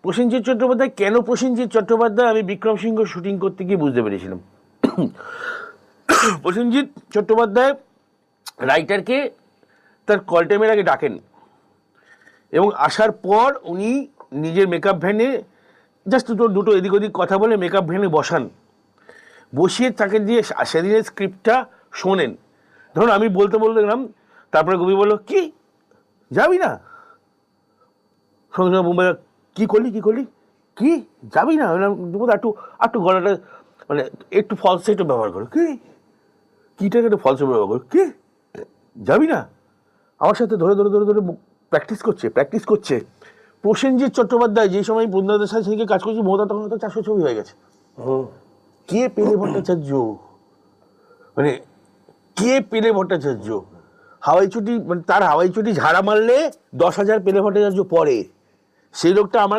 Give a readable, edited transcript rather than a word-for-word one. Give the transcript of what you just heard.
প্রসেনজিৎ চট্টোপাধ্যায় কেন প্রসেনজিৎ চট্টোপাধ্যায় আমি বিক্রম সিংহ শুটিং করতে গিয়ে বুঝতে পেরেছিলাম। প্রসেনজিৎ চট্টোপাধ্যায় রাইটারকে তার কল টাইমের আগে ডাকেন এবং আসার পর উনি নিজের মেকআপ ভ্যানে জাস্ট দুটো এদিক ওদিক কথা বলে মেকআপ ভ্যানে বসান, বসিয়ে তাকে দিয়ে সেদিনের স্ক্রিপ্টটা শোনেন। ধরুন আমি বলতে গেলাম, তারপরে কবি বললো কি যাবি না, সঙ্গে সঙ্গে মুম্বাই কি করলি কি যাবি না, একটু গলাটা মানে একটু ফলসেটও ব্যবহার করো, কিটাকে একটু ফলসে ব্যবহার করো, কি যাবি না, আমার সাথে ধরে প্র্যাকটিস করছে। প্রসেনজিৎ চট্টোপাধ্যায় যে সময় বৃন্দাদের সাথে সেদিকে কাজ করছে, মমতা তখন তো 400 ছবি হয়ে গেছে। কে পেলে ভট্টাচার্য, মানে কে পেলে ভট্টাচার্য হাওয়াই চটি, মানে তার হাওয়াই চটি ঝাড়া মারলে 10,000 পেলে ভট্টাচার্য পরে, সেই লোকটা আমার